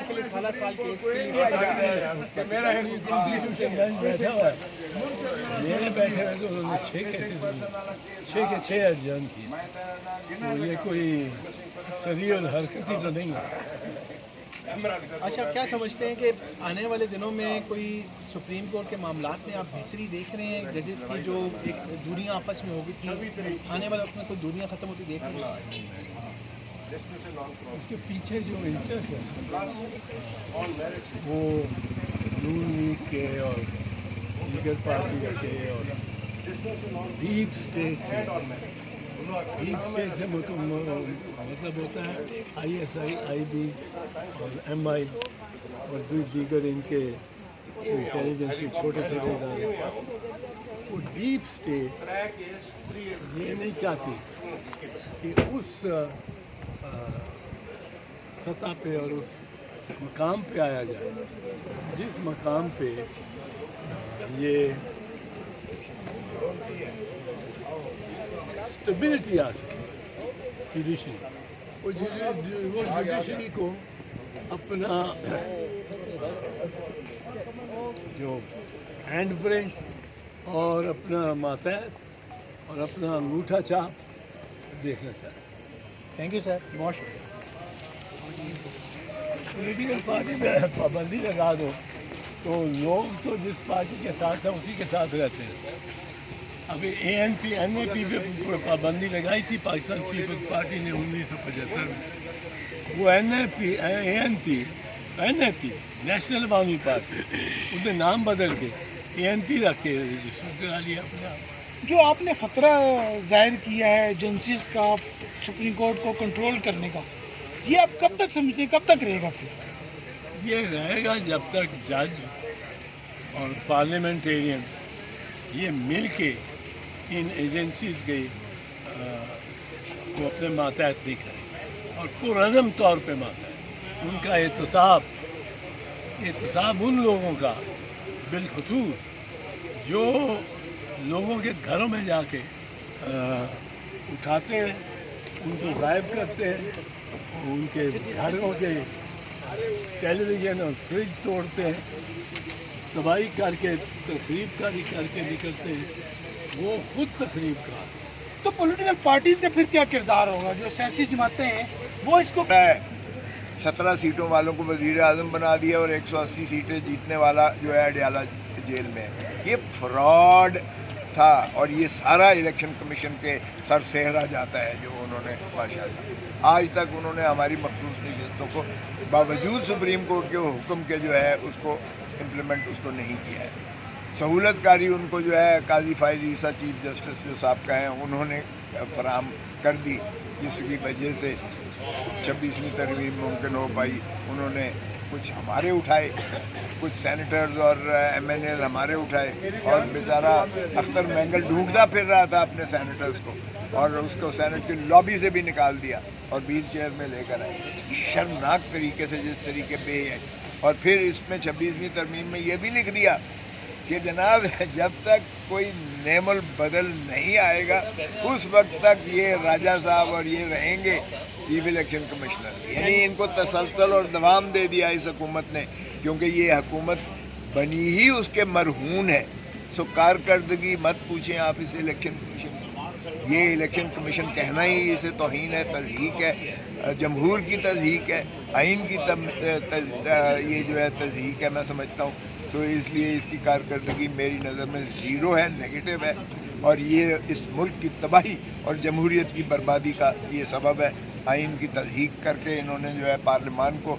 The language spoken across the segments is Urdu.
کے لیے سالہ سال کیس کے لیے میرے بیٹھے ہوئے تو انہوں نے 6 کیسز 6 کے 6 ارجان کیے. تو یہ کوئی سریعل حرکتی تو نہیں ہے. اچھا، کیا سمجھتے ہیں کہ آنے والے دنوں میں کوئی سپریم کورٹ کے معاملات میں آپ بہتری دیکھ رہے ہیں؟ ججز کی جو ایک دوریاں آپس میں ہو گئی تھی، آنے والے وقت میں کوئی دوریاں ختم ہوتی دیکھ رہے ہیں؟ اس کے پیچھے جو انٹرسٹ ہے وہ نون لیگ کے اور دیگر پارٹی کے اور ڈیپ اسٹیٹ سے مطلب ہوتا ہے ISI IB اور MI اور دیگر ان کے انٹیلیجنس کے چھوٹے چھوٹے ادارے. وہ ڈیپ اسٹیٹ یہ نہیں چاہتی کہ اس سطح پہ اور اس مقام پہ آیا جائے جس مقام پہ یہ اسٹیبلٹی آ سکے جوڈیشری. وہ جوڈیشری کو اپنا جو ہینڈ پرنٹ اور اپنا ماتحت اور اپنا انگوٹھا چھاپ دیکھنا چاہیے. تھینک یو سر، بہت شکریہ. پولیٹیکل پارٹی میں پابندی لگا دو تو لوگ تو جس پارٹی کے ساتھ ہیں اسی کے ساتھ رہتے ہیں. ابھی ANP NAP پہ پابندی لگائی تھی پاکستان پیپلز پارٹی نے 1975 میں. وہ ANP نیشنل عوامی پارٹی اس نے نام بدل کے ANP رکھ کے رجسٹر کرا لیا اپنے آپ. جو آپ نے خطرہ ظاہر کیا ہے ایجنسیز کا سپریم کورٹ کو کنٹرول کرنے کا، یہ آپ کب تک سمجھتے ہیں، کب تک رہے گا؟ پھر یہ رہے گا جب تک جج اور پارلیمنٹیرینز یہ مل کے ان ایجنسیز کے کو اپنے ماتحت نہیں کریں اور پرعزم طور پہ ماتحت ان کا احتساب ان لوگوں کا بالخصوص جو لوگوں کے گھروں میں جا کے اٹھاتے ہیں، ان کو غائب کرتے ہیں، ان کے گھروں کے ٹیلی ویژن اور فریج توڑتے ہیں، تباہی کر کے تخریب کاری کر کے نکلتے ہیں. وہ خود تخریب کار. تو پولیٹیکل پارٹیز کا پھر کیا کردار ہوگا؟ جو سیاسی جماعتیں ہیں وہ اس کو 17 سیٹوں والوں کو وزیر اعظم بنا دیا اور 180 سیٹیں جیتنے والا جو ہے اڈیالہ جیل میں. یہ فراڈ تھا اور یہ سارا الیکشن کمیشن کے سر سہرا جاتا ہے جو انہوں نے ماشاءاللہ آج تک انہوں نے ہماری مخصوص نشستوں کو باوجود سپریم کورٹ کے حکم کے جو ہے اس کو امپلیمنٹ اس کو نہیں کیا ہے. سہولت کاری ان کو جو ہے قاضی فائز عیسیٰ چیف جسٹس جو سابقہ ہیں انہوں نے فراہم کر دی، جس کی وجہ سے 26ویں ترمیم ممکن ہو پائی. انہوں نے کچھ ہمارے اٹھائے، کچھ سینیٹرز اور MNAs ہمارے اٹھائے اور بیچارہ اختر مینگل ڈھونڈتا پھر رہا تھا اپنے سینیٹرز کو اور اس کو سینٹ کی لابی سے بھی نکال دیا اور ویل چیئر میں لے کر آئے. شرمناک طریقے سے جس طریقے پہ ہے. اور پھر اس میں 26ویں ترمیم میں یہ بھی لکھ دیا کہ جناب جب تک کوئی نعم البدل نہیں آئے گا اس وقت تک یہ راجہ صاحب اور یہ رہیں گے چیف الیکشن کمشنر. یعنی ان کو تسلسل اور دوام دے دیا اس حکومت نے، کیونکہ یہ حکومت بنی ہی اس کے مرہون ہے. سو کارکردگی مت پوچھیں آپ اس الیکشن کمیشن. یہ الیکشن کمیشن کہنا ہی اسے توہین ہے، تضحیک ہے، جمہور کی تضحیک ہے، آئین کی یہ جو ہے تضحیک ہے میں سمجھتا ہوں. تو اس لیے اس کی کارکردگی میری نظر میں زیرو ہے، نیگیٹو ہے اور یہ اس ملک کی تباہی اور جمہوریت کی بربادی کا یہ سبب ہے. آئین کی تضحیک کر کے انہوں نے جو ہے پارلیمان کو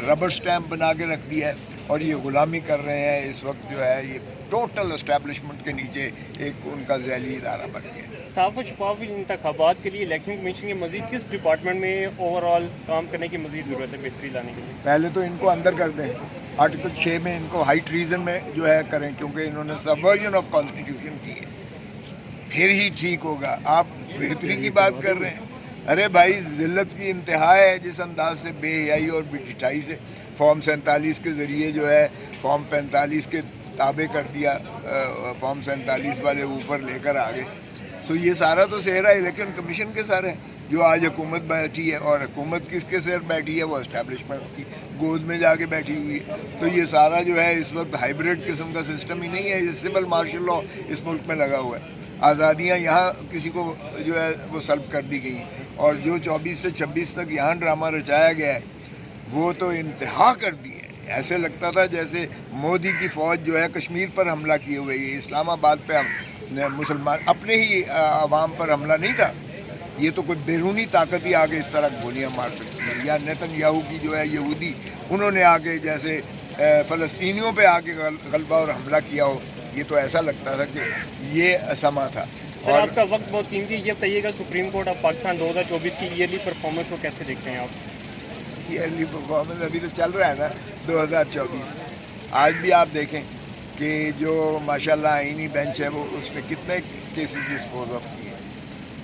ربر سٹیمپ بنا کے رکھ دیا ہے اور یہ غلامی کر رہے ہیں. اس وقت جو ہے یہ ٹوٹل اسٹیبلشمنٹ کے نیچے ایک ان کا ذیلی ادارہ بن گیا. صاف و شفاف انتخابات کے لیے الیکشن کمیشن کے مزید کس ڈپارٹمنٹ میں اوور آل کام کرنے کی مزید ضرورت ہے بہتری لانے کے لیے؟ پہلے تو ان کو اندر کر دیں، آرٹیکل 6 میں ان کو ہائی ٹریزن میں جو ہے کریں، کیونکہ انہوں نے سبورژن آف کانسٹیٹیوشن کی ہے. پھر ہی ٹھیک ہوگا. آپ بہتری کی بات کر رہے ہیں. ارے بھائی ذلت کی انتہا ہے جس انداز سے بے حیائی اور ڈٹھائی سے فارم 47 کے ذریعے جو ہے فارم 45 کے تابع کر دیا. فارم 47 والے اوپر لے کر آ گئے. سو یہ سارا تو سہرا الیکشن کمیشن کے سر ہے. جو آج حکومت بیٹھی ہے، اور حکومت کس کے سر بیٹھی ہے؟ وہ اسٹیبلشمنٹ کی گود میں جا کے بیٹھی ہوئی ہے. تو یہ سارا جو ہے اس وقت ہائیبریڈ قسم کا سسٹم ہی نہیں ہے، یہ سول مارشل لاء اس ملک میں لگا ہوا ہے. آزادیاں یہاں کسی کو جو ہے وہ سلب کر دی گئی ہیں، اور جو 24 سے 26 تک یہاں ڈرامہ رچایا گیا ہے وہ تو انتہا کر دی ہے. ایسے لگتا تھا جیسے مودی کی فوج جو ہے کشمیر پر حملہ کیے ہوئے ہے. اسلام آباد پہ ہم مسلمان اپنے ہی عوام پر حملہ نہیں تھا، یہ تو کوئی بیرونی طاقت ہی آگے اس طرح گولیاں مار سکتی ہے. یا نیتن یاہو کی جو ہے یہودی، انہوں نے آگے جیسے فلسطینیوں پہ آگے غلبہ اور حملہ کیا ہو. یہ تو ایسا لگتا تھا کہ یہ سما تھا. سر آپ کا وقت بہت قیمتی. یہ بتائیے گا سپریم کورٹ آف پاکستان 2024 کی ایئرلی پرفارمنس کو کیسے دیکھتے ہیں آپ؟ ایئرلی پرفارمنس ابھی تو چل رہا ہے نا 2024. آج بھی آپ دیکھیں کہ جو ماشاءاللہ آئینی بینچ ہے وہ اس نے کتنے کیسز ڈسپوز آف کیے.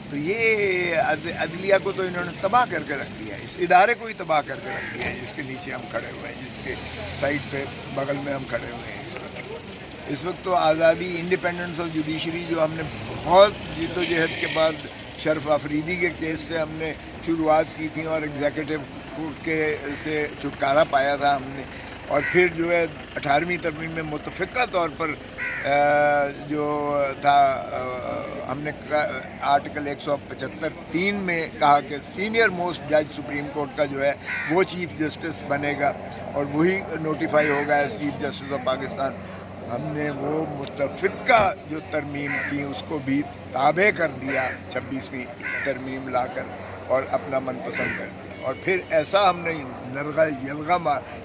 تو یہ عدلیہ کو تو انہوں نے تباہ کر کے رکھ دیا ہے، اس ادارے کو ہی تباہ کر کے رکھ دیا ہے جس کے نیچے ہم کھڑے ہوئے ہیں، جس کے سائڈ پہ بغل میں ہم کھڑے ہوئے ہیں. اس وقت تو آزادی، انڈیپینڈنس آف جوڈیشری جو ہم نے بہت جد و جہد کے بعد شرف آفریدی کے کیس سے ہم نے شروعات کی تھی اور ایگزیکٹو کے سے چھٹکارا پایا تھا ہم نے، اور پھر جو ہے 18ویں ترمیم میں متفقہ طور پر جو تھا ہم نے آرٹیکل 175(3) میں کہا کہ سینئر موسٹ جج سپریم کورٹ کا جو ہے وہ چیف جسٹس بنے گا اور وہی نوٹیفائی ہوگا as chief justice of Pakistan. ہم نے وہ متفقہ جو ترمیم کی اس کو بھی تابع کر دیا 26ویں ترمیم لا کر اور اپنا من پسند کر دیا. اور پھر ایسا ہم نے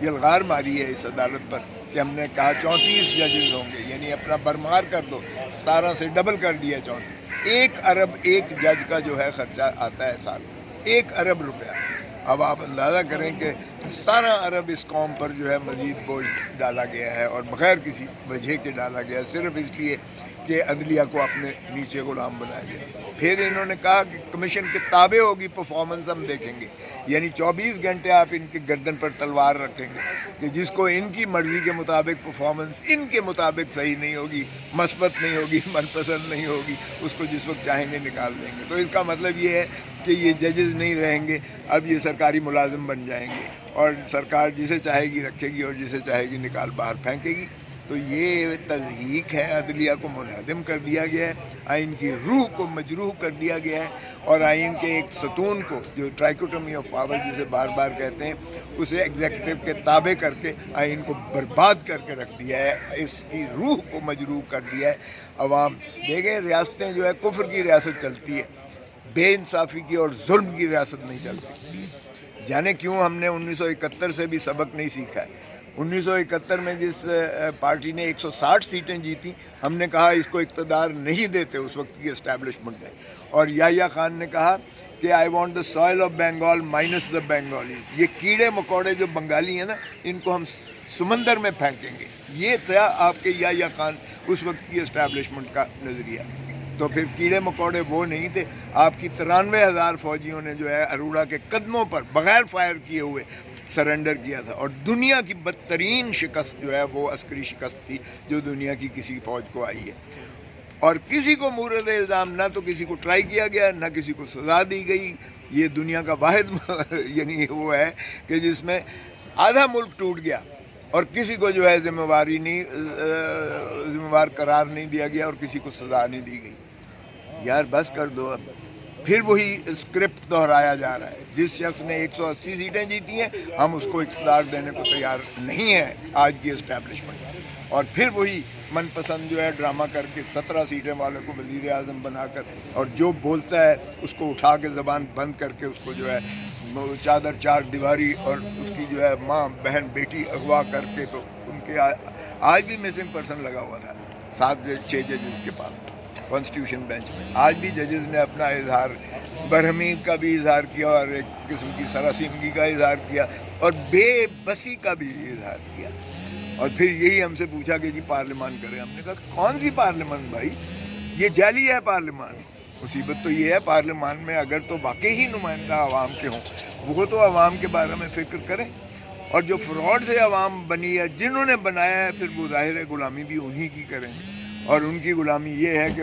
یلغار ماری ہے اس عدالت پر کہ ہم نے کہا 34 ججز ہوں گے، یعنی اپنا برمار کر دو، 17 سے ڈبل کر دیا 34. 1 ارب ایک جج کا جو ہے خرچہ آتا ہے سال، 1 ارب روپیہ. اب آپ اندازہ کریں کہ 17 ارب اس قوم پر جو ہے مزید بوجھ ڈالا گیا ہے، اور بغیر کسی وجہ کے ڈالا گیا ہے، صرف اس لیے کہ عدلیہ کو اپنے نیچے غلام بنایا گیا. پھر انہوں نے کہا کہ کمیشن کے تابع ہوگی پرفارمنس ہم دیکھیں گے، یعنی 24 گھنٹے آپ ان کے گردن پر تلوار رکھیں گے کہ جس کو ان کی مرضی کے مطابق پرفارمنس ان کے مطابق صحیح نہیں ہوگی، مثبت نہیں ہوگی، من پسند نہیں ہوگی، اس کو جس وقت چاہیں گے نکال دیں گے. تو اس کا مطلب یہ ہے کہ یہ ججز نہیں رہیں گے، اب یہ سرکاری ملازم بن جائیں گے، اور سرکار جسے چاہے گی رکھے گی اور جسے چاہے گی نکال باہر پھینکے گی. تو یہ تضحیک ہے، عدلیہ کو منہدم کر دیا گیا ہے، آئین کی روح کو مجروح کر دیا گیا ہے، اور آئین کے ایک ستون کو جو ٹرائکوٹمی آف پاور جسے بار بار کہتے ہیں اسے ایگزیکٹو کے تابع کر کے آئین کو برباد کر کے رکھ دیا ہے، اس کی روح کو مجروح کر دیا ہے. عوام دیکھیں، ریاستیں جو ہے کفر کی ریاست چلتی ہے، بے انصافی کی اور ظلم کی ریاست نہیں چل سکتی. جانے کیوں ہم نے 1971 سے بھی سبق نہیں سیکھا ہے. 1971 میں جس پارٹی نے 160 سیٹیں جیتی، ہم نے کہا اس کو اقتدار نہیں دیتے اس وقت کی اسٹیبلشمنٹ نے، اور یحییٰ خان نے کہا کہ I want the soil of Bengal minus the Bengali. یہ کیڑے مکوڑے جو بنگالی ہیں نا، ان کو ہم سمندر میں پھینکیں گے. یہ تھا آپ کے یحییٰ خان اس وقت کی اسٹیبلشمنٹ کا نظریہ. تو پھر کیڑے مکوڑے وہ نہیں تھے، آپ کی 93,000 فوجیوں نے جو ہے اروڑا کے قدموں پر بغیر فائر کیے ہوئے سرنڈر کیا تھا. اور دنیا کی بدترین شکست جو ہے وہ عسکری شکست تھی جو دنیا کی کسی فوج کو آئی ہے، اور کسی کو مورد الزام نہ تو کسی کو ٹرائی کیا گیا، نہ کسی کو سزا دی گئی. یہ دنیا کا واحد یعنی وہ ہے کہ جس میں آدھا ملک ٹوٹ گیا اور کسی کو جو ہے ذمہ وار قرار نہیں دیا گیا اور کسی کو سزا نہیں دی گئی. یار بس کر دو. اب پھر وہی اسکرپٹ دہرایا جا رہا ہے. جس شخص نے 180 سیٹیں جیتی ہیں ہم اس کو اقتدار دینے کو تیار نہیں ہے آج کی اسٹیبلشمنٹ، اور پھر وہی من پسند جو ہے ڈرامہ کر کے 17 سیٹیں والے کو وزیر اعظم بنا کر، اور جو بولتا ہے اس کو اٹھا کے زبان بند کر کے اس کو جو ہے چادر چار دیواری اور اس کی جو ہے ماں بہن بیٹی اغوا کر کے. تو ان کے آج بھی مسنگ پرسن لگا ہوا تھا 6 ججز کے پاس کانسٹیٹیوشن بینچ میں. آج بھی ججز نے اپنا اظہار برہمی کا بھی اظہار کیا اور ایک قسم کی سراسیمگی کا اظہار کیا اور بے بسی کا بھی اظہار کیا. اور پھر یہی ہم سے پوچھا کہ جی پارلیمان کریں. ہم نے کہا کون سی پارلیمان بھائی، یہ جعلی ہے پارلیمان. مصیبت تو یہ ہے پارلیمان میں اگر تو واقعی ہی نمائندہ عوام کے ہوں وہ تو عوام کے بارے میں فکر کریں، اور جو فراڈ سے عوام بنی ہے جنہوں نے بنایا ہے پھر وہ ظاہر ہے غلامی بھی انہی کی کریں. اور ان کی غلامی یہ ہے کہ